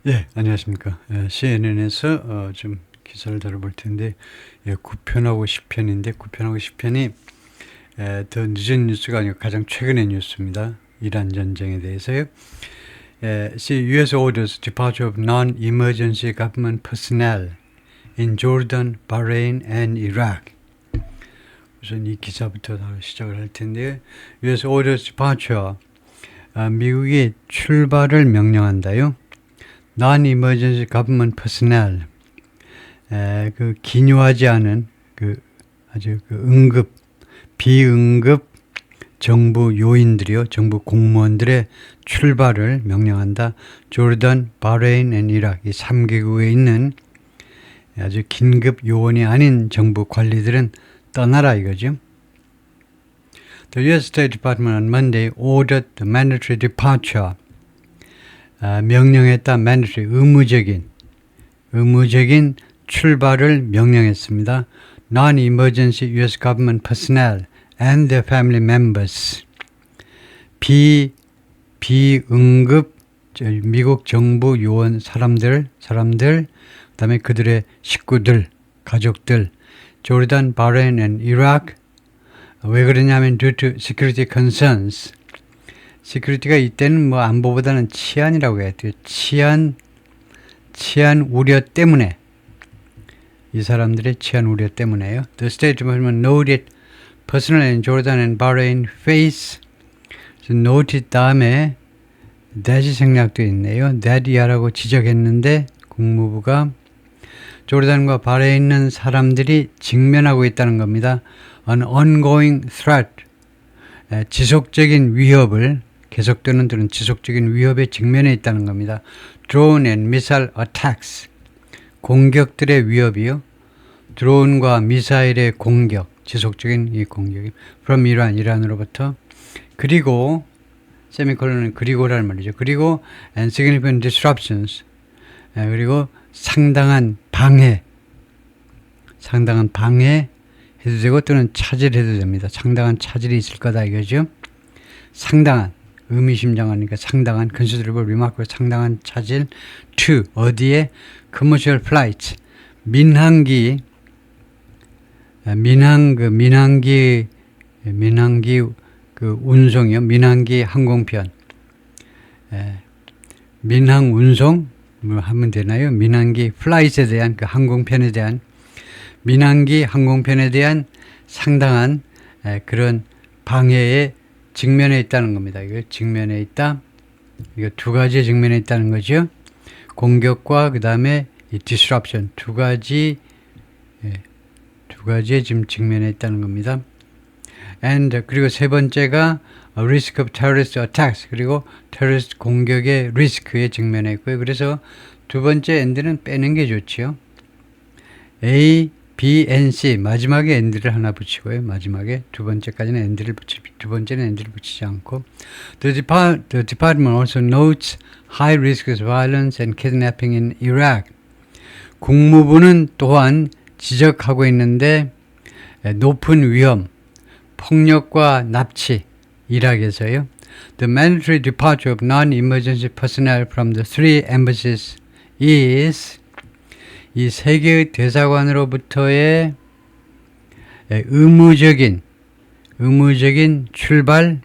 예, 안녕하십니까. CNN에서 좀 기사를 다뤄볼 텐데, 9편하고 10편인데, 9편하고 10편이 더 늦은 뉴스가 아니고 가장 최근의 뉴스입니다. 이란 전쟁에 대해서요. See U.S. orders departure of non-emergency government personnel in Jordan, Bahrain and Iraq. 우선 이 기사부터 시작을 할 텐데, U.S. orders departure, 미국이 출발을 명령한다요. Non-emergency government personnel, 그 기묘하지 않은 아주 비응급 정부 요인들이요, 정부 공무원들의 출발을 명령한다. 조르단, 바레인, 앤 이락 이 3개국에 있는 아주 긴급 요원이 아닌 정부 관리들은 떠나라 이거죠. The U.S. State Department on Monday ordered the mandatory departure. 명령했다. mandatory, 의무적인 출발을 명령했습니다. Non-emergency U.S. government personnel and their family members. 비응급 미국 정부 요원 사람들, 그다음에 그들의 식구들, 가족들, 조르단, 바레인, and 이라크. 왜 그러냐면 due to security concerns. 시큐리티가 이때는 뭐 안보보다는 치안이라고 해야 돼요. 치안 우려 때문에, 이 사람들의 치안 우려 때문에요. The State Department noted personnel in Jordan and Bahrain face. noted 다음에 that이 생략되어 있네요. that이야라고 지적했는데 국무부가 조르단과 바레인에 있는 사람들이 직면하고 있다는 겁니다. An ongoing threat, 지속적인 위협을, 계속되는 또는 지속적인 위협에 직면해 있다는 겁니다. Drone and missile attacks, 공격들의 위협이요. 드론과 미사일의 공격, 지속적인 이 공격이 from 이란으로부터. 그리고 세미콜론은 그리고라는 말이죠. 그리고 and significant disruptions, 그리고 상당한 방해 해도 되고 또는 차질해도 됩니다. 상당한 차질이 있을 거다 이거죠. 상당한, 의미심장하니까 상당한, considerable remarkable, 상당한 차질. to, 어디에? commercial flights, 민항기 운송이요. 민항기 항공편, 민항 운송 뭐 하면 되나요? 민항기 플라이트에 대한, 그 항공편에 대한, 민항기 항공편에 대한 상당한 그런 방해에 직면해 있다는 겁니다. 이거 직면해 있다. 이거 두 가지의 직면해 있다는 거죠. 공격과 그 다음에 이 disruption, 두 가지에 지금 직면해 있다는 겁니다. And 그리고 세 번째가 risk of terrorist attacks, 그리고 테러리스트 공격의 리스크에 직면해 있고요. 그래서 두 번째 and는 빼는 게 좋지요. A, B, and C, 마지막에 and를 하나 붙이고요. 마지막에 두 번째까지는 and를 두 번째는 and를 붙이지 않고. The department also notes high risk of violence and kidnapping in Iraq. 국무부는 또한 지적하고 있는데 높은 위험, 폭력과 납치, 이락에서요. The mandatory departure of non-emergency personnel from the three embassies is, 이 세 개의 대사관으로부터의 의무적인 출발,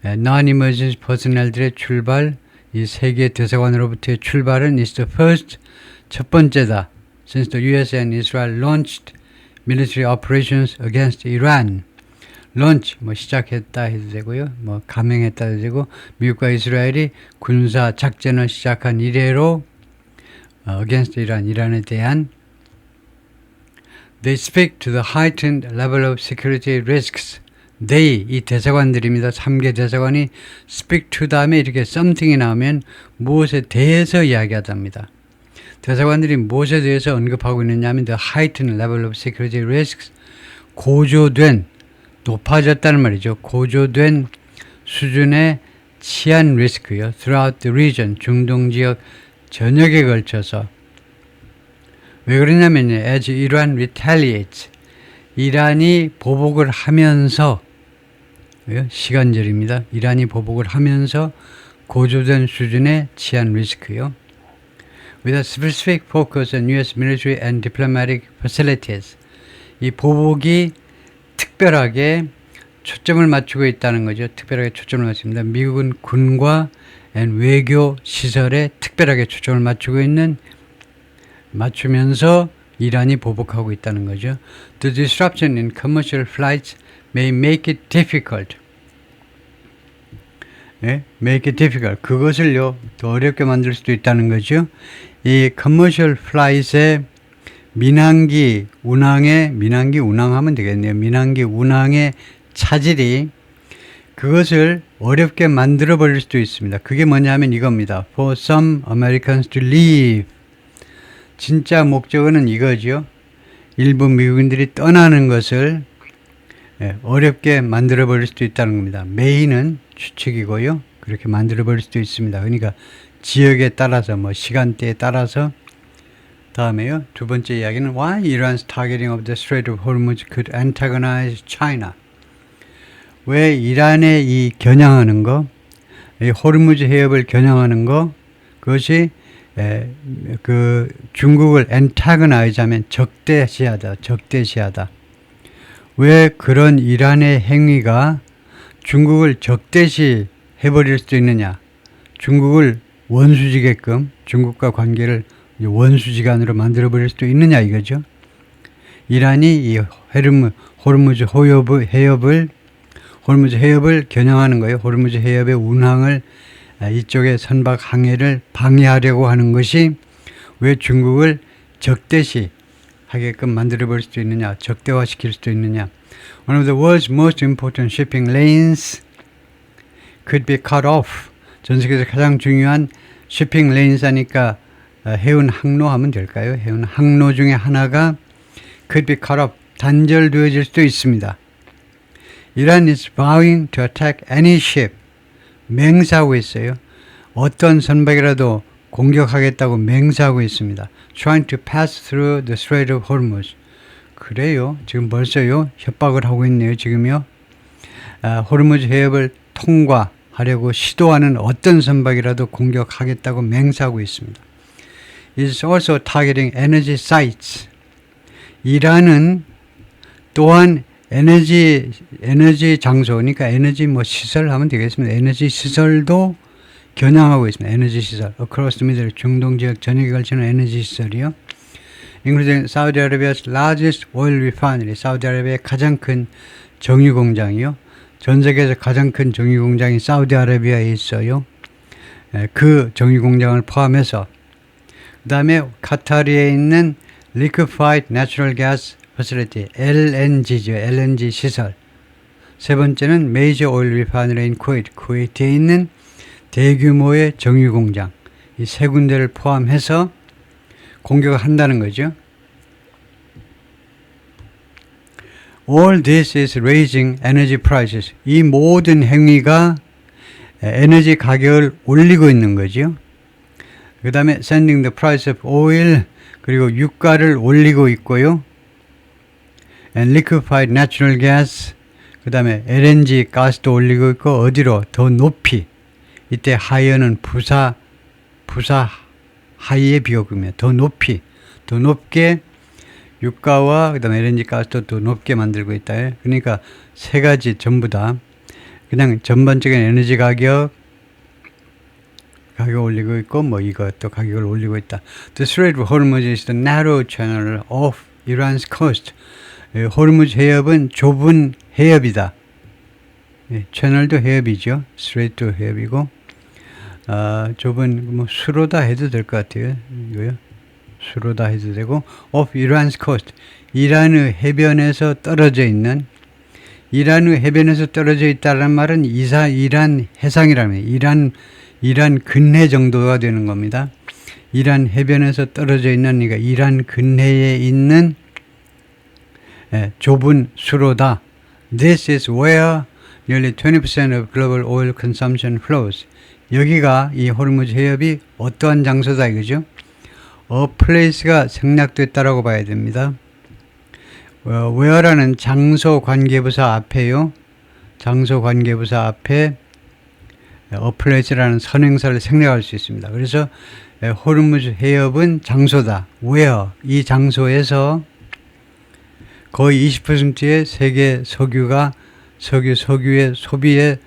non-emergency personnel들의 출발, 이 세 개의 대사관으로부터의 출발은 is the first, 첫 번째다. Since the US and Israel launched military operations against Iran. launch, 시작했다 해도 되고요. 감행했다 해도 되고, 미국과 이스라엘이 군사 작전을 시작한 이래로 against 이란에 대한. They speak to the heightened level of security risks. They, 이 대사관들입니다. 3개 대사관이 speak to 다음에 이렇게 something이 나오면 무엇에 대해서 이야기하답니다. 대사관들이 무엇에 대해서 언급하고 있느냐 하면 the heightened level of security risks, 높아졌다는 말이죠. 고조된 수준의 치안 리스크요. throughout the region, 중동 지역 전역에 걸쳐서. 왜 그러냐면 as Iran retaliates, 이란이 보복을 하면서, 시간절입니다. 이란이 보복을 하면서 고조된 수준의 치안 리스크요. with a specific focus on U.S. military and diplomatic facilities. 이 보복이 특별하게 초점을 맞추고 있다는 거죠. 특별하게 초점을 맞춥니다. 미국은 군과 외교 시설에 특별하게 초점을 맞추면서 이란이 보복하고 있다는 거죠. The disruption in commercial flights may make it difficult. 예? make it difficult. 그것을요, 더 어렵게 만들 수도 있다는 거죠. 이 commercial flight의 민항기 운항하면 되겠네요. 민항기 운항의 차질이 그것을 어렵게 만들어 버릴 수도 있습니다. 그게 뭐냐면 이겁니다. For some Americans to leave. 진짜 목적어는 이거죠. 일부 미국인들이 떠나는 것을 어렵게 만들어 버릴 수도 있다는 겁니다. may는 추측이고요. 그렇게 만들어 버릴 수도 있습니다. 그러니까 지역에 따라서 시간대에 따라서 다음에요. 두 번째 이야기는 Why Iran's targeting of the Strait of Hormuz could antagonize China. 왜 이란의 이 겨냥하는 거, 이 호르무즈 해협을 겨냥하는 거, 그것이 그 중국을 antagonize 하면 적대시하다. 왜 그런 이란의 행위가 중국을 적대시 해버릴 수도 있느냐? 중국을 원수지게끔 중국과 관계를 원수지간으로 만들어버릴 수도 있느냐 이거죠. 이란이 이 호르무즈 해협을 겨냥하는 거예요. 호르무즈 해협의 운항을 이쪽의 선박 항해를 방해하려고 하는 것이 왜 중국을 적대시 하게끔 만들어버릴 수도 있느냐, 적대화시킬 수도 있느냐. One of the world's most important shipping lanes could be cut off. 전 세계에서 가장 중요한 shipping lanes 하니까 해운 항로 하면 될까요? 해운 항로 중에 하나가 could be cut off, 단절되어질 수도 있습니다. Iran is vowing to attack any ship. 맹세하고 있어요. 어떤 선박이라도 공격하겠다고 맹세하고 있습니다. Trying to pass through the Strait of Hormuz. 그래요. 지금 벌써요. 협박을 하고 있네요. 지금요. 호르무즈 해협을 통과하려고 시도하는 어떤 선박이라도 공격하겠다고 맹세하고 있습니다. It is also targeting energy sites. 이란은 또한 에너지 장소, 그러니까 에너지 시설 하면 되겠습니다. 에너지 시설도 겨냥하고 있습니다. 에너지 시설. Across the Middle, 중동 지역 전역에 걸치는 에너지 시설이요. Including Saudi Arabia's largest oil refinery. 사우디아라비아의 가장 큰 정유 공장이요. 전 세계에서 가장 큰 정유 공장이 사우디아라비아에 있어요. 그 정유 공장을 포함해서 그 다음에 카타르에 있는 Liquefied Natural Gas Facility, LNG죠. LNG 시설. 세 번째는 Major Oil Refinery in Kuwait, 쿠웨이트에 있는 대규모의 정유 공장. 이 세 군데를 포함해서 공격을 한다는 거죠. All this is raising energy prices. 이 모든 행위가 에너지 가격을 올리고 있는 거죠. 그 다음에 sending the price of oil, 그리고 유가를 올리고 있고요. And liquefied natural gas, 그 다음에 LNG 가스도 올리고 있고, 어디로? 더 높이. 이때 하이어는 부사 하이의 비교급입니다. 더 높게 유가와 그 다음에 LNG 가스도 더 높게 만들고 있다. 그러니까 세 가지 전부 다 그냥 전반적인 에너지 가격 올리고 있고, 이것도 가격을 올리고 있다. The Strait of Hormuz is the narrow channel of Iran's coast. 호르무즈 해협은 좁은 해협이다. 채널도 해협이죠. 스트레이트도 해협이고, 좁은 수로다 해도 될 것 같아요. 이거요. 수로다 해도 되고, of Iran's coast. 이란의 해변에서 떨어져 있는, 이란의 해변에서 떨어져 있다는 말은 이란 해상이라는, 이란 근해 정도가 되는 겁니다. 이란 해변에서 떨어져 있는, 그러니까 이란 근해에 있는 좁은 수로다. This is where nearly 20% of global oil consumption flows. 여기가 이 호르무즈 해협이 어떠한 장소다 이거죠. A place가 생략됐다라고 봐야 됩니다. where라는 장소 관계부사 앞에요. 장소 관계부사 앞에 어플레이스라는 선행사를 생략할 수 있습니다. 그래서 호르무즈 해협은 장소다. where 이 장소에서 거의 20%의 세계 석유의 소비의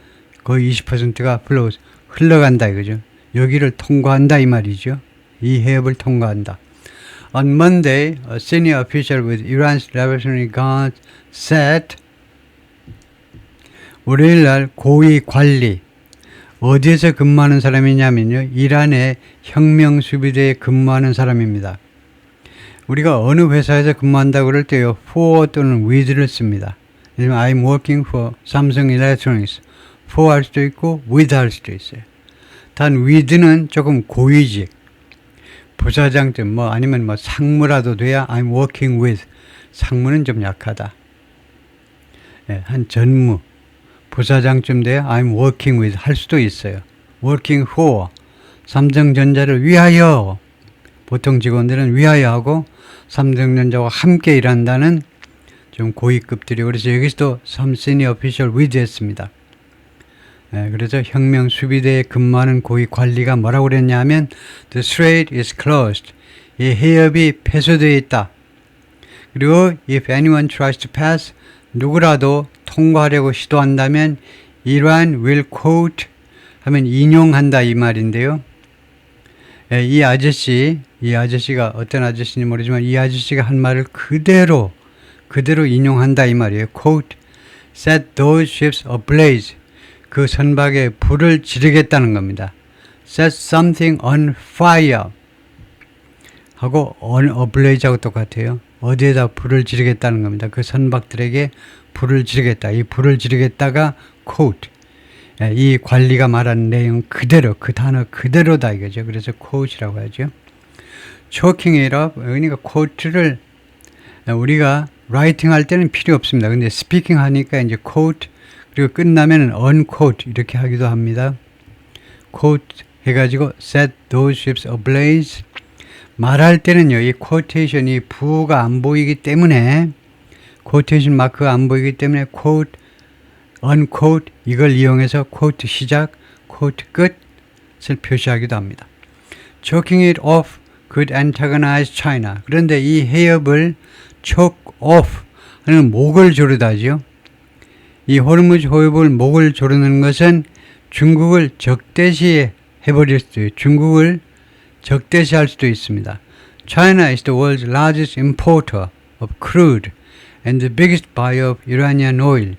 거의 20%가 흘러간다 이거죠. 여기를 통과한다 이 말이죠. 이 해협을 통과한다. On Monday, a senior official with Iran's Revolutionary Guard said 월요일날 고위 관리 어디에서 근무하는 사람이냐면요. 이란의 혁명수비대에 근무하는 사람입니다. 우리가 어느 회사에서 근무한다고 그럴 때요. for 또는 with를 씁니다. I'm working for Samsung Electronics. for 할 수도 있고 with 할 수도 있어요. 단 with는 조금 고위직. 부사장쯤 아니면 상무라도 돼야 I'm working with. 상무는 좀 약하다. 한 전무. 부사장쯤 돼야 I'm working with 할 수도 있어요. working for. 삼성전자를 위하여. 보통 직원들은 위하여 하고 삼성전자와 함께 일한다는 좀 고위급들이 그래서 여기서도 some senior official with 했습니다. 그래서 혁명 수비대에 근무하는 고위 관리가 뭐라고 그랬냐 하면 the strait is closed. 이 해협이 폐쇄되어 있다. 그리고 if anyone tries to pass 누구라도 통과하려고 시도한다면 Iran will quote 하면 인용한다 이 말인데요. 이 아저씨가 어떤 아저씨인지 모르지만 이 아저씨가 한 말을 그대로 인용한다 이 말이에요. quote set those ships ablaze. 그 선박에 불을 지르겠다는 겁니다. set something on fire 하고 on ablaze하고 똑같아요. 어디에다 불을 지르겠다는 겁니다. 그 선박들에게 불을 지르겠다. 이 불을 지르겠다가 quote. 이 관리가 말하는 내용 그대로 그 단어 그대로다 이거죠. 그래서 quote이라고 하죠. choking it up. 그러니까 quote를 우리가 writing 할 때는 필요 없습니다. 근데 speaking 하니까 이제 quote 그리고 끝나면은 unquote 이렇게 하기도 합니다. quote 해가지고 set those ships ablaze. 말할 때는요, 이 quotation이 부가 안 보이기 때문에 quotation 마크가 안 보이기 때문에 quote, unquote 이걸 이용해서 quote 시작, quote 끝을 표시하기도 합니다. choking it off could antagonize China. 그런데 이 해협을 choke off 하는 목을 조르다죠. 이 호르무즈 해협을 목을 조르는 것은 중국을 적대시 해버릴 수도 있어요. 중국을 적대시할 수도 있습니다. China is the world's largest importer of crude and the biggest buyer of Iranian oil.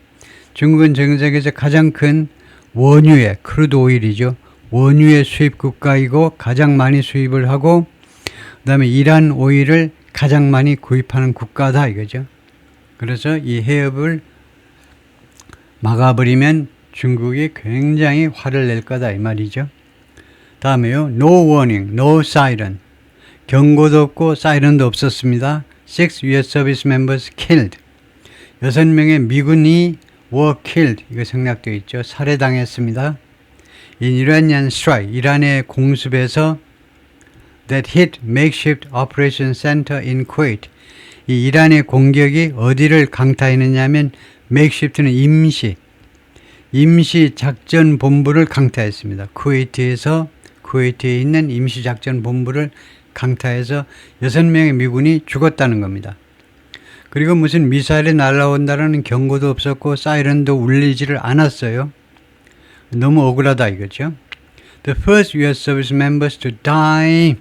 중국은 전 세계에서 가장 큰 원유의 크루드 오일이죠. 원유의 수입 국가이고 가장 많이 수입을 하고 그 다음에 이란 오일을 가장 많이 구입하는 국가다 이거죠. 그래서 이 해협을 막아버리면 중국이 굉장히 화를 낼 거다 이 말이죠. 다음에요. No warning, no siren. 경고도 없고 사이렌도 없었습니다. 6 US service members killed. 6명의 미군이 were killed. 이거 생략되어 있죠. 살해당했습니다. In Iranian strike. 이란의 공습에서 that hit makeshift operation center in Kuwait. 이 이란의 공격이 어디를 강타했느냐면 makeshift는 임시 작전 본부를 강타했습니다. 쿠웨이트에 있는 임시 작전 본부를 강타해서 6명의 미군이 죽었다는 겁니다. 그리고 무슨 미사일이 날아온다는 경고도 없었고 사이렌도 울리지를 않았어요. 너무 억울하다 이거죠. The first US service members to die.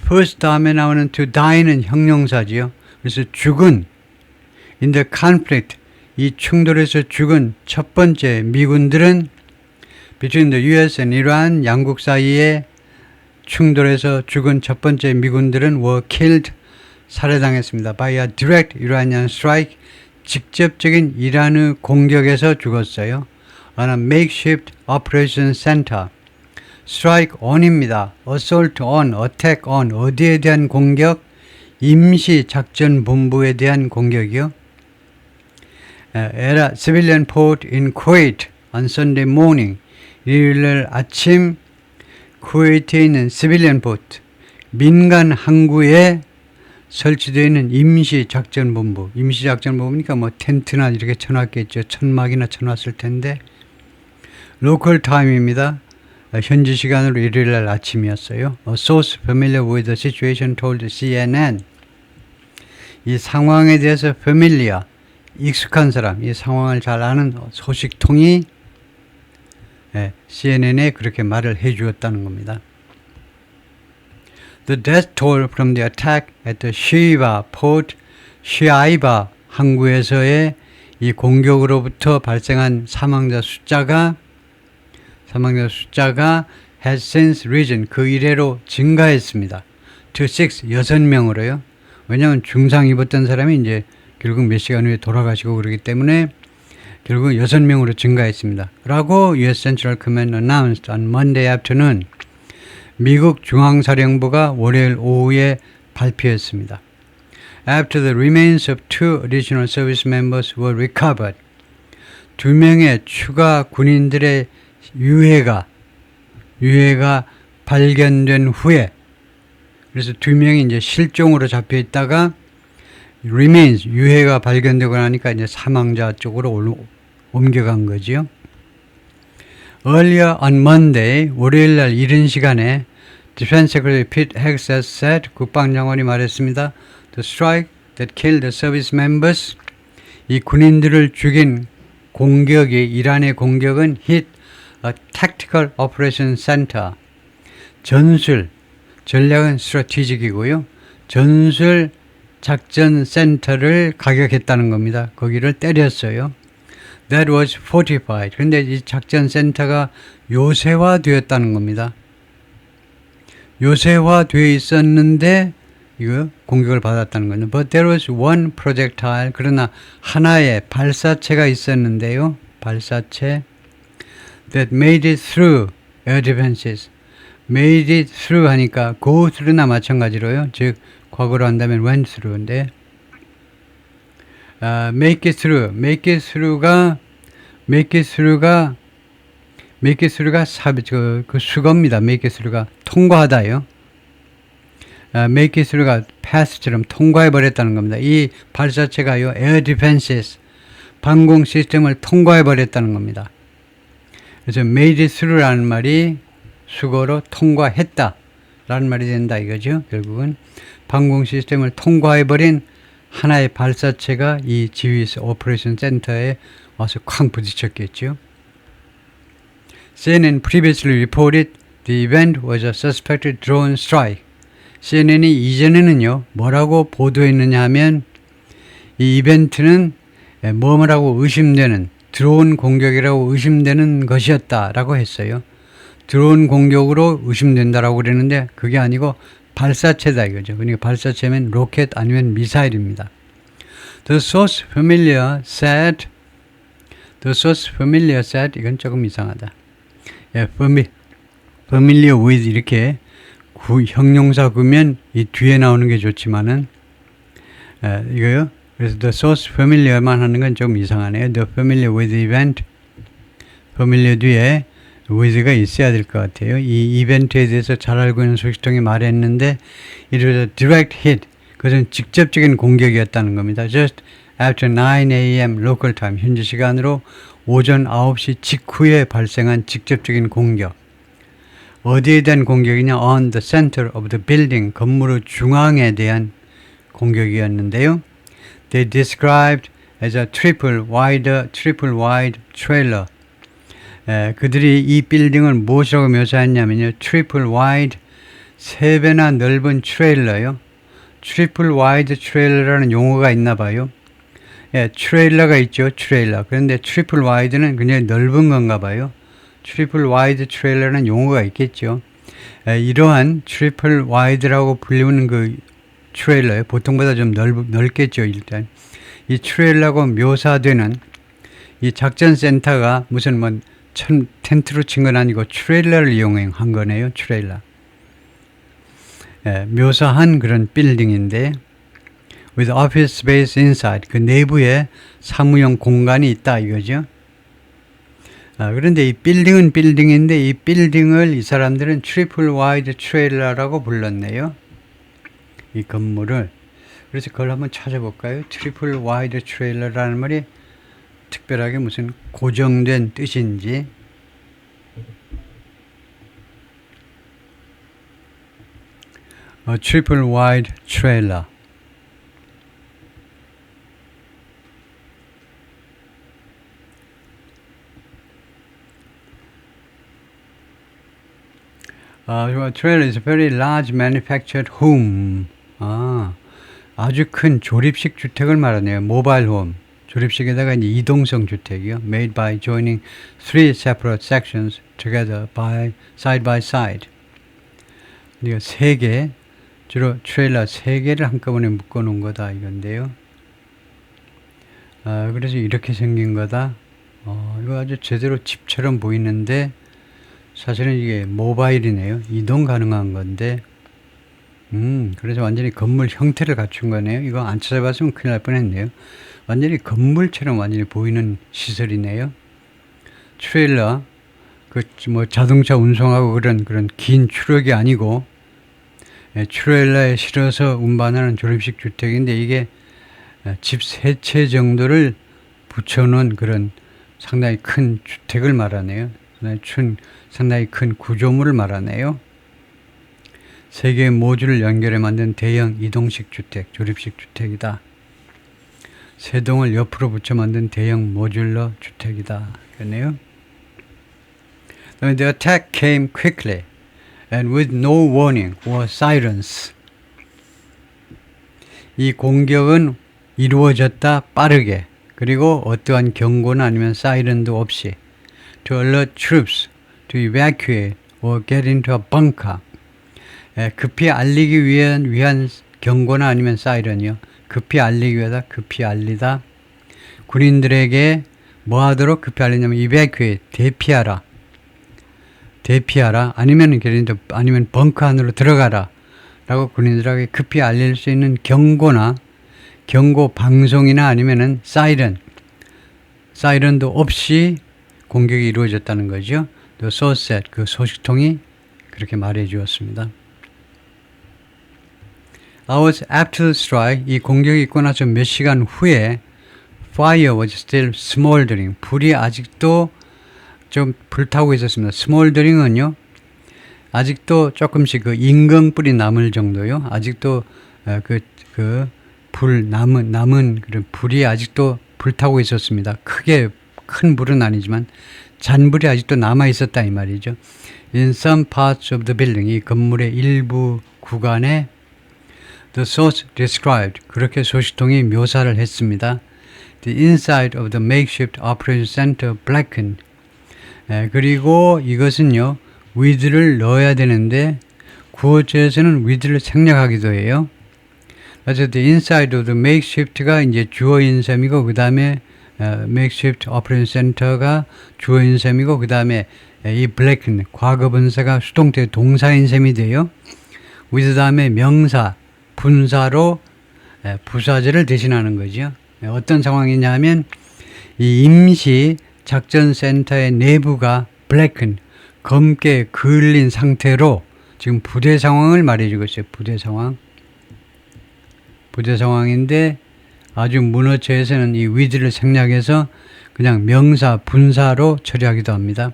first 다음에 나오는 to die는 형용사지요. 그래서 죽은 in the conflict 이 충돌에서 죽은 첫 번째 미군들은 between the US and Iran 양국 사이에 충돌에서 죽은 첫 번째 미군들은 were killed 살해당했습니다. by a direct Iranian strike 직접적인 이란의 공격에서 죽었어요. on a makeshift operation center strike on입니다. assault on, attack on 어디에 대한 공격? 임시 작전 본부에 대한 공격이요. at a civilian port in Kuwait on Sunday morning 일요일 아침 쿠웨이트에 있는 civilian port 민간 항구에 설치되어 있는 임시작전본부 임시작전본부니까 텐트나 이렇게 쳐놨겠죠. 천막이나 쳐놨을 텐데 로컬 타임입니다. 현지 시간으로 일요일 날 아침이었어요. A source familiar with the situation told CNN. 이 상황에 대해서 familiar, 익숙한 사람, 이 상황을 잘 아는 소식통이 CNN에 그렇게 말을 해 주었다는 겁니다. The death toll from the attack at the Shiva port, Shiaiba 항구에서의 이 공격으로부터 발생한 사망자 숫자가 has since risen, 그 이래로 증가했습니다. to 6명으로요. 왜냐하면 중상 입었던 사람이 이제 결국 몇 시간 후에 돌아가시고 그러기 때문에 결국 6명으로 증가했습니다. 라고 US Central Command announced on Monday afternoon. 미국 중앙사령부가 월요일 오후에 발표했습니다. After the remains of 2 additional service members were recovered. 2명의 추가 군인들의 유해가 발견된 후에, 그래서 2명이 이제 실종으로 잡혀 있다가 remains, 유해가 발견되고 나니까 이제 사망자 쪽으로 옮겨간 거지요. Earlier on Monday, 월요일 날 이른 시간에 Defense Secretary Pete Hegseth said, 국방장관이 말했습니다. The strike that killed the service members, 이 군인들을 죽인 공격이, 이란의 공격은 hit a tactical operation center. 전략은 strategic이고요. 전술 작전 센터를 가격했다는 겁니다. 거기를 때렸어요. That was fortified. 그런데 이 작전 센터가 요새화되었다는 겁니다. 요새화되어 있었는데 이거 공격을 받았다는 거죠. But there was one projectile. 그러나 하나의 발사체가 있었는데요. 발사체 that made it through air defenses. made it through 하니까 go through나 마찬가지로요. 즉 과거로 한다면 went through인데 make it through가 그 수거입니다. make it through가 통과하다요. make it through가 pass처럼 통과해버렸다는 겁니다. 이 발사체가요, air defenses, 방공 시스템을 통과해버렸다는 겁니다. 그래서 made it through라는 말이 수거로 통과했다 라는 말이 된다 이거죠. 결국은 방공 시스템을 통과해버린 하나의 발사체가 이 지휘 오퍼레이션 센터에 와서 쾅 부딪혔겠죠. CNN previously reported the event was a suspected drone strike. CNN이 이전에는요, 뭐라고 보도했느냐 하면 이 이벤트는 뭐라고 의심되는 드론 공격이라고 의심되는 것이었다라고 했어요. 드론 공격으로 의심된다라고 그랬는데 그게 아니고 발사체다 이거죠. 그러니까 발사체면 로켓 아니면 미사일입니다. The source familiar said 이건 조금 이상하다. familiar with 이렇게 형용사 구면 이 뒤에 나오는 게 좋지만은 이거요. 그래서 the source familiar만 하는 건 좀 이상하네요. The familiar with event, familiar 뒤에 with가 있어야 될 것 같아요. 이 이벤트에 대해서 잘 알고 있는 소식통이 말했는데 it was a direct hit. 그것은 직접적인 공격이었다는 겁니다. Just after 9 a.m. local time, 현지 시간으로 오전 9시 직후에 발생한 직접적인 공격. 어디에 대한 공격이냐? On the center of the building, 건물의 중앙에 대한 공격이었는데요. They described as a triple wide trailer. 그들이 이 빌딩을 무엇이라고 묘사했냐면요. 트리플 와이드, 3배나 넓은 트레일러요. 트리플 와이드 트레일러라는 용어가 있나 봐요. 트레일러가 있죠. 트레일러. 그런데 트리플 와이드는 굉장히 넓은 건가 봐요. 트리플 와이드 트레일러라는 용어가 있겠죠. 이러한 트리플 와이드라고 불리는 그 트레일러요. 보통보다 좀 넓겠죠. 일단 이 트레일러가 묘사되는 이 작전 센터가 무슨 뭐 텐트로 친 건 아니고 트레일러를 이용한 거네요. 트레일러. 묘사한 그런 빌딩인데 with office space inside, 그 내부에 사무용 공간이 있다 이거죠. 그런데 이 빌딩은 빌딩인데 이 빌딩을 이 사람들은 트리플 와이드 트레일러라고 불렀네요. 이 건물을. 그래서 그걸 한번 찾아볼까요? 트리플 와이드 트레일러라는 말이 특별하게 무슨 고정된 뜻인지. a triple wide trailer. Trailer is a very large manufactured home. 아주 큰 조립식 주택을 말하네요. 모바일 홈. 조립식에다가 이제 이동성 주택이요. Made by joining three separate sections together by side. 그러니까 세 개, 주로 트레일러 세 개를 한꺼번에 묶어 놓은 거다 이건데요. 그래서 이렇게 생긴 거다. 이거 아주 제대로 집처럼 보이는데 사실은 이게 모바일이네요. 이동 가능한 건데 그래서 완전히 건물 형태를 갖춘 거네요. 이거 안 찾아봤으면 큰일 날 뻔했네요. 완전히 건물처럼 완전히 보이는 시설이네요. 트레일러, 뭐 자동차 운송하고 그런 긴 추력이 아니고 트레일러에 실어서 운반하는 조립식 주택인데 이게 집 세 채 정도를 붙여놓은 그런 상당히 큰 주택을 말하네요. 상당히 큰 구조물을 말하네요. 세 개의 모듈을 연결해 만든 대형 이동식 주택, 조립식 주택이다. 세 동을 옆으로 붙여 만든 대형 모듈러 주택이다. 그러네요. The attack came quickly and with no warning or sirens. 이 공격은 이루어졌다 빠르게 그리고 어떠한 경고나 아니면 사이렌도 없이 to alert troops to evacuate or get into a bunker. 급히 알리기 위한 경고나 아니면 사이렌이요. 급히 알리기 위하다, 급히 알리다. 군인들에게 뭐 하도록 급히 알리냐면 evacuate, 대피하라. 아니면 벙커 안으로 들어가라. 라고 군인들에게 급히 알릴 수 있는 경고나 경고 방송이나 아니면은 사이렌도 없이 공격이 이루어졌다는 거죠. The source said, 그 소식통이 그렇게 말해 주었습니다. Hours after the strike, 이 공격이 있고 나서 몇 시간 후에 fire was still smoldering. 불이 아직도 좀 불타고 있었습니다. smoldering은요, 아직도 조금씩 그 임금불이 남을 정도요. 아직도 남은 그런 불이 아직도 불타고 있었습니다. 큰 불은 아니지만 잔불이 아직도 남아 있었다 이 말이죠. In some parts of the building, 이 건물의 일부 구간에 the source described, 그렇게 소식통이 묘사를 했습니다. The inside of the makeshift operation center blackened. 그리고 이것은요, 위드를 넣어야 되는데 구어체에서는 위드를 생략하기도 해요. 그래서 the inside of the makeshift가 이제 주어인 셈이고 그 다음에 makeshift operation center가 주어인 셈이고 그 다음에 이 blackened 과거분사가 수동태 동사인 셈이 돼요. with 다음에 명사 분사로 부사절을 대신하는 거죠. 어떤 상황이냐 하면 이 임시 작전센터의 내부가 blackened, 검게 그을린 상태로 지금 부대 상황을 말해주고 있어요. 부대 상황인데 아주 문어체에서는 이 with를 생략해서 그냥 명사 분사로 처리하기도 합니다.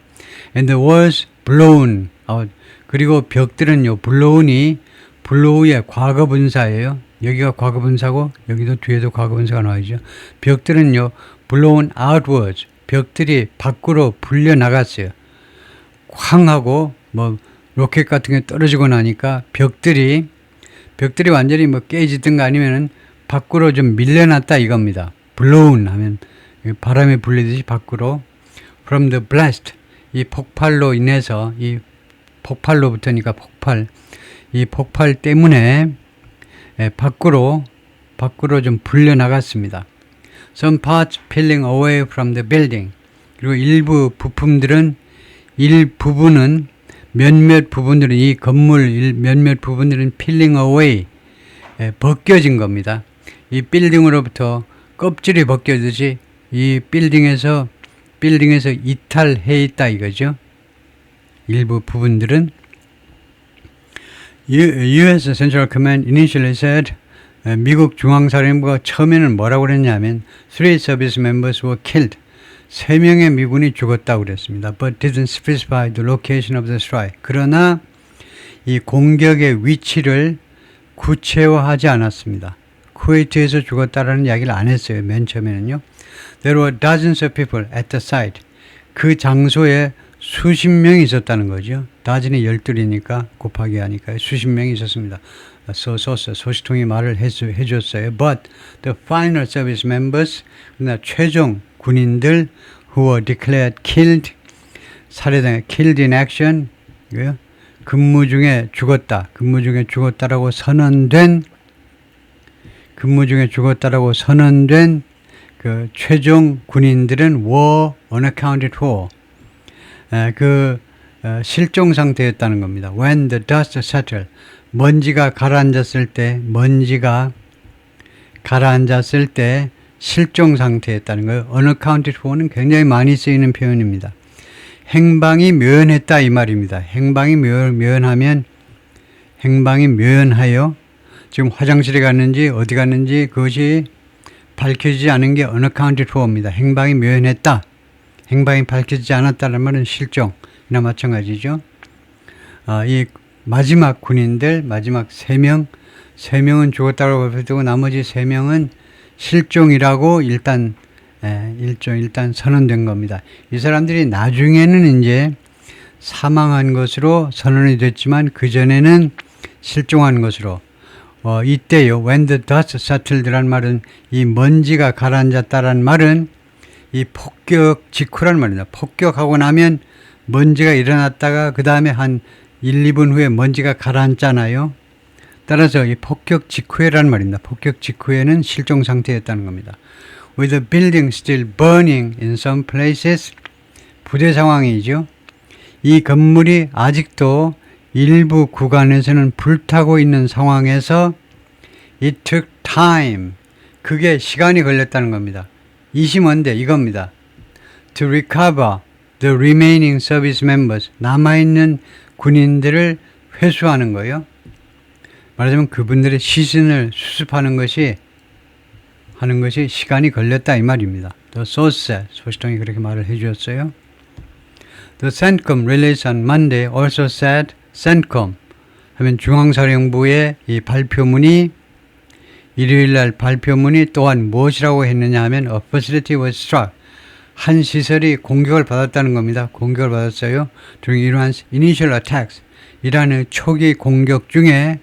And the walls blown out. 그리고 벽들은요, blow의 과거분사예요. 여기가 과거분사고 여기도 뒤에도 과거분사가 나와있죠. 벽들은요, blown outwards. 벽들이 밖으로 불려 나갔어요. 쾅 하고 뭐 로켓 같은 게 떨어지고 나니까 벽들이 완전히 뭐 깨지든가 아니면은 밖으로 좀 밀려났다 이겁니다. blown 하면 바람에 불리듯이 밖으로. from the blast, 이 폭발로 인해서 이 폭발로부터니까 이 폭발 때문에 밖으로 좀 불려 나갔습니다. Some parts peeling away from the building. 그리고 몇몇 부분들은 이 건물 몇몇 부분들은 peeling away, 벗겨진 겁니다. 이 빌딩으로부터 껍질이 벗겨지듯이 이 빌딩에서 이탈해 있다 이거죠. 일부 부분들은 U.S. Central Command initially said, 미국 중앙사령부가 처음에는 뭐라고 그랬냐면 3 service members were killed. 3명의 미군이 죽었다고 그랬습니다. But didn't specify the location of the strike. 그러나 이 공격의 위치를 구체화하지 않았습니다. 쿠웨이트에서 죽었다라는 이야기를 안 했어요. 맨 처음에는요. There were dozens of people at the site. 그 장소에 수십 명이 있었다는 거죠. 다진이 12이니까 곱하기 하니까 수십 명이 있었습니다. 소식통이 말을 해줬어요. But the final service members, 그러나 최종 군인들 who were declared killed, 살해당 killed in action, 근무 중에 죽었다라고 선언된 그 최종 군인들은 were unaccounted for. 실종 상태였다는 겁니다. When the dust settled, 먼지가 가라앉았을 때 실종 상태였다는 거예요. unaccounted for는 굉장히 많이 쓰이는 표현입니다. 행방이 묘연했다 이 말입니다. 행방이 묘연하여 지금 화장실에 갔는지 어디 갔는지 그것이 밝혀지지 않은 게 unaccounted for입니다. 행방이 묘연했다. 행방이 밝혀지지 않았다는 말은 실종이나 마찬가지죠. 이 마지막 군인들, 마지막 3명은 죽었다고 발표되고 나머지 3명은 실종이라고 일단 선언된 겁니다. 이 사람들이 나중에는 이제 사망한 것으로 선언이 됐지만 그전에는 실종한 것으로 이때요. When the dust settled란 말은 이 먼지가 가라앉았다란 말은 이 폭격 직후란 말입니다. 폭격하고 나면 먼지가 일어났다가 그 다음에 한 1, 2분 후에 먼지가 가라앉잖아요. 따라서 이 폭격 직후에란 말입니다. 폭격 직후에는 실종 상태였다는 겁니다. With the building still burning in some places, 부대 상황이죠. 이 건물이 아직도 일부 구간에서는 불타고 있는 상황에서 it took time, 그게 시간이 걸렸다는 겁니다. 이시 뭔데? 이겁니다. To recover the remaining service members, 남아있는 군인들을 회수하는 거예요. 말하자면 그분들의 시신을 수습하는 것이 시간이 걸렸다 이 말입니다. The source, 소식통이 그렇게 말을 해주었어요. The CENTCOM release on Monday also said, CENTCOM 하면 중앙사령부의 이 발표문이 일요일날 발표문이 또한 무엇이라고 했느냐 하면 A facility was struck. 한 시설이 공격을 받았다는 겁니다. 공격을 받았어요. During Iran's initial attacks. 이란의 초기 공격 중에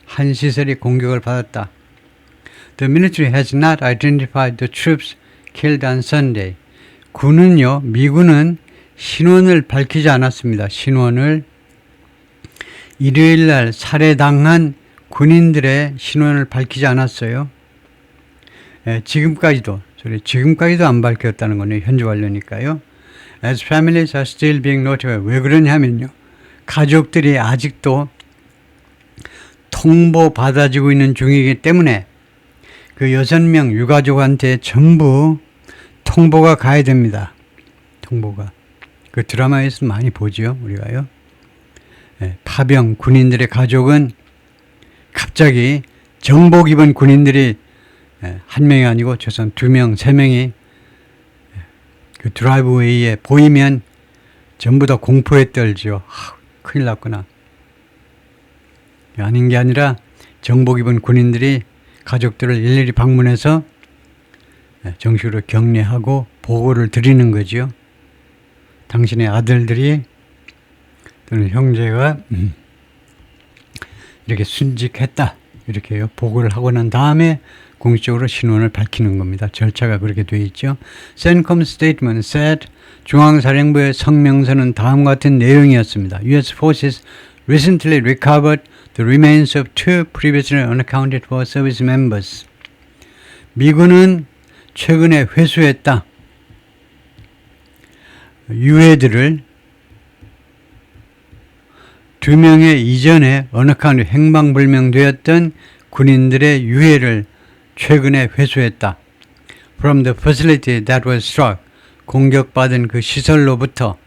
한 시설이 공격을 받았다. The military has not identified the troops killed on Sunday. 미군은 신원을 밝히지 않았습니다. 신원을 일요일날 살해당한 군인들의 신원을 밝히지 않았어요. 지금까지도 안 밝혔다는 거네요. 현지 완료니까요. As families are still being notified. 왜 그러냐면요. 가족들이 아직도 통보받아지고 있는 중이기 때문에 그 6명 유가족한테 전부 통보가 가야 됩니다. 통보가. 그 드라마에서 많이 보죠. 우리가요. 파병 군인들의 가족은 갑자기 정복 입은 군인들이 한 명이 아니고 최소한 2명, 3명이 그 드라이브웨이에 보이면 전부 다 공포에 떨죠. 큰일 났구나. 아닌 게 아니라 정복 입은 군인들이 가족들을 일일이 방문해서 정식으로 격려하고 보고를 드리는 거죠. 당신의 아들들이 또는 형제가 이렇게 순직했다. 이렇게요. 보고를 하고 난 다음에 공식적으로 신원을 밝히는 겁니다. 절차가 그렇게 되어 있죠. CENTCOM statement said 중앙사령부의 성명서는 다음과 같은 내용이었습니다. U.S. forces recently recovered the remains of 2 previously unaccounted for service members. 미군은 최근에 회수했다. 유해들을 2명의 이전에 unaccounted 행방불명되었던 군인들의 유해를 최근에 회수했다. From the facility that was struck. 공격받은 그 시설로부터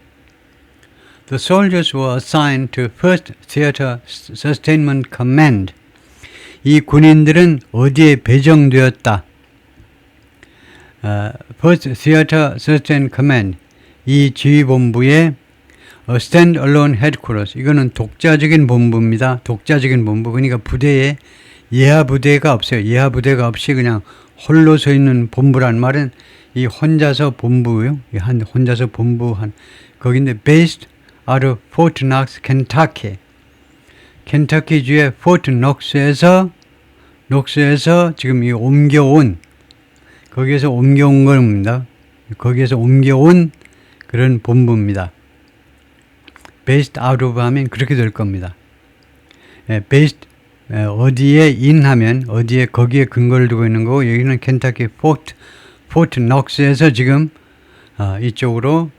The soldiers were assigned to 1st Theater Sustainment Command. 이 군인들은 어디에 배정되었다? 1st Theater Sustainment Command. 이 지휘본부의 stand-alone headquarters. 이거는 독자적인 본부입니다. 독자적인 본부. 그러니까 부대에 예하 부대가 없어요. 예하 부대가 없이 그냥 홀로 서 있는 본부란 말은 이 혼자서 본부요. 혼자서 본부한 거긴데 based out of Fort Knox, Kentucky. 켄터키주의 포트 녹스에서 지금 이 옮겨온 거기에서 옮겨온 겁니다. 거기에서 옮겨온 그런 본부입니다. based out of 하면 그렇게 될 겁니다. based 어디에 인하면 어디에 거기에 근거를 두고 있는 거고 여기는 켄터키 포트 녹스에서 지금 이쪽으로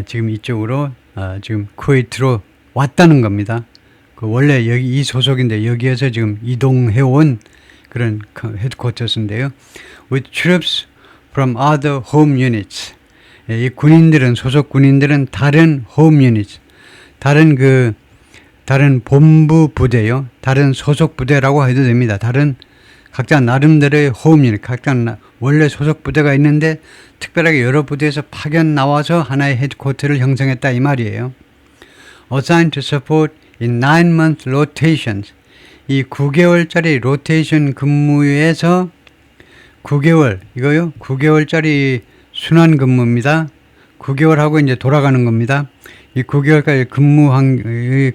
지금 쿠웨이트로 왔다는 겁니다. 그 원래 여기 이 소속인데 여기에서 지금 이동해온 그런 헤드쿼터스인데요. With troops from other home units. 이 군인들은 소속 군인들은 다른 home units, 다른 본부 부대요. 다른 소속 부대라고 해도 됩니다. 다른 각자 나름대로의 home unit, 각자 원래 소속 부대가 있는데 특별하게 여러 부대에서 파견 나와서 하나의 헤드쿼터를 형성했다 이 말이에요. Assigned to support in 9-month rotations. 이 9개월짜리 로테이션 근무에서 9개월, 이거요? 9개월짜리 순환 근무입니다. 9개월 하고 이제 돌아가는 겁니다. 이 9개월까지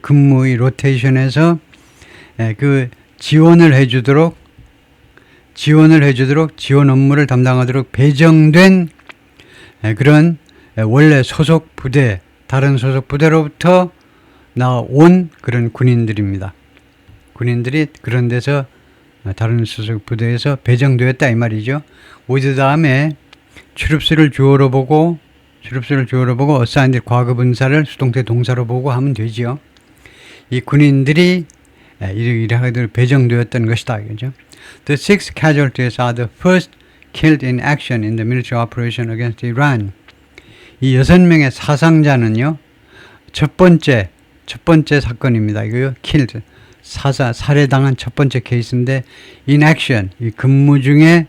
근무의 로테이션에서 그 지원을 해주도록 지원 업무를 담당하도록 배정된 그런 원래 소속 부대, 다른 소속 부대로부터 나온 그런 군인들입니다. 군인들이 그런 데서 다른 소속 부대에서 배정되었다 이 말이죠. with 다음에 출입수를 주어로 보고 assigned 과거 분사를 수동태 동사로 보고 하면 되지요. 이 군인들이 이러하게 배정되었던 것이다. 그죠? The 6 casualties are the first killed in action in the military operation against Iran. 이 6명의 사상자는요. 첫 번째 사건입니다. 이거요. killed. 살해당한 첫 번째 케이스인데 in action. 이 근무 중에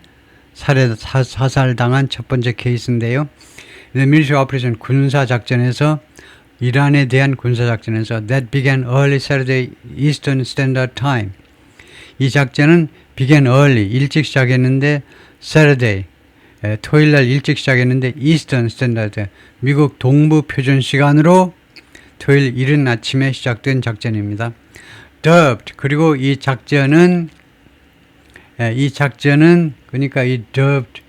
사살당한 첫 번째 케이스인데요. The military operation 군사작전에서 이란에 대한 군사작전에서 that began early Saturday Eastern Standard Time. 이 작전은 began early, 일찍 시작했는데 Saturday, 토요일날 일찍 시작했는데 Eastern Standard, 미국 동부 표준 시간으로 토요일 이른 아침에 시작된 작전입니다. Dubbed, 그리고 이 작전은 그러니까 이 dubbed,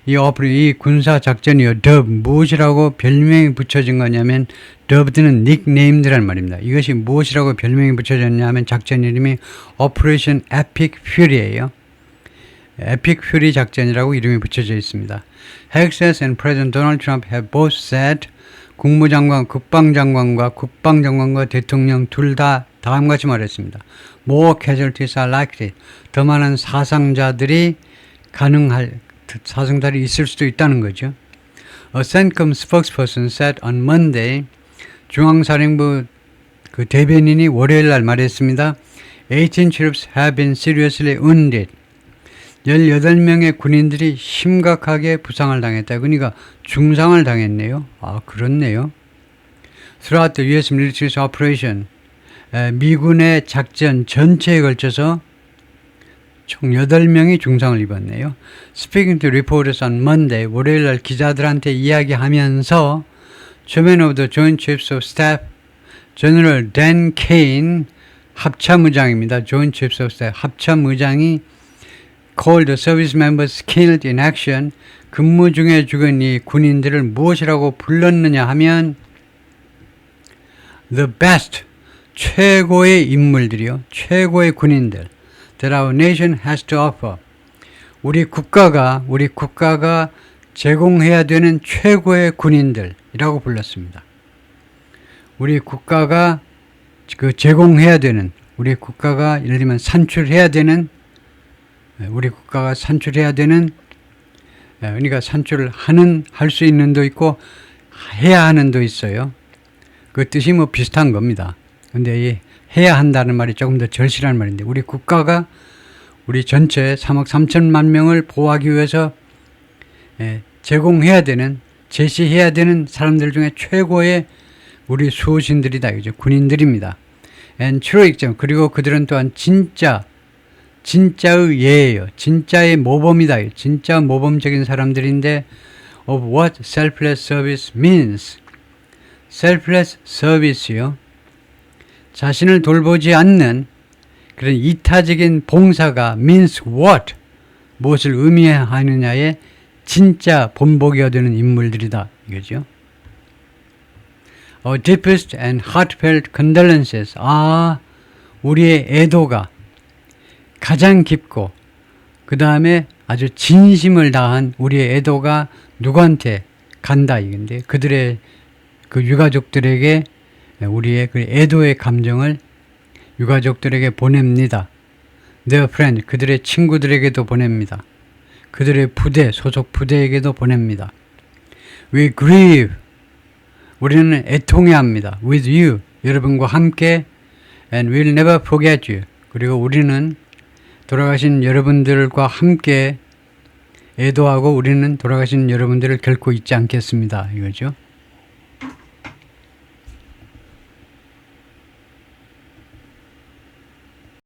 이 군사 작전이요. dub 무엇이라고 별명이 붙여진 거냐면 dubbed는 닉네임드란 말입니다. 이것이 무엇이라고 별명이 붙여졌냐면 작전 이름이 Operation Epic Fury예요. Epic Fury 작전이라고 이름이 붙여져 있습니다. Hexas and President Donald Trump have both said 국무장관, 국방장관과 대통령 둘 다 다음과 같이 말했습니다. More casualties are likely. 더 많은 사상자들이 있을 수도 있다는 거죠. A CENTCOM spokesperson said on Monday, 중앙사령부 그 대변인이 월요일 날 말했습니다. 18 troops have been seriously wounded. 18명의 군인들이 심각하게 부상을 당했다. 그러니까 중상을 당했네요. 그렇네요. Throughout the U.S. military's operation, 미군의 작전 전체에 걸쳐서 총 8명이 중상을 입었네요. Speaking to reporters on Monday, 월요일 날 기자들한테 이야기하면서 Chairman of the Joint Chiefs of Staff, General Dan Kane, 합참의장입니다. Joint Chiefs of Staff, 합참의장이 called the service members killed in action, 근무 중에 죽은 이 군인들을 무엇이라고 불렀느냐 하면 the best, 최고의 인물들이요. 최고의 군인들. That our nation has to offer. 우리 국가가 제공해야 되는 최고의 군인들이라고 불렀습니다. 우리 국가가 제공해야 되는, 우리 국가가 예를 들면 산출해야 되는, 그러니까 산출을 할 수 있는 도 있고 해야 하는 도 있어요. 그 뜻이 뭐 비슷한 겁니다. 근데 이 해야 한다는 말이 조금 더 절실한 말인데 우리 국가가 우리 전체 3억 3천만 명을 보호하기 위해서 제시해야 되는 사람들 중에 최고의 우리 수호신들이다. 이제 군인들입니다. and true example. 그리고 그들은 또한 진짜의 예예요. 진짜의 모범이다. 진짜 모범적인 사람들인데 of what selfless service means. selfless service요. 자신을 돌보지 않는 그런 이타적인 봉사가 means what? 무엇을 의미하느냐에 진짜 본보기가 되는 인물들이다. 이거죠. Our deepest and heartfelt condolences. 우리의 애도가 가장 깊고 그 다음에 아주 진심을 다한 우리의 애도가 누구한테 간다 이건데 그들의 그 유가족들에게 우리의 그 애도의 감정을 유가족들에게 보냅니다. Their friend, 그들의 친구들에게도 보냅니다. 그들의 부대, 소속 부대에게도 보냅니다. We grieve. 우리는 애통해합니다. With you, 여러분과 함께. And we'll never forget you. 그리고 우리는 돌아가신 여러분들과 함께 애도하고 우리는 돌아가신 여러분들을 결코 잊지 않겠습니다. 이거죠.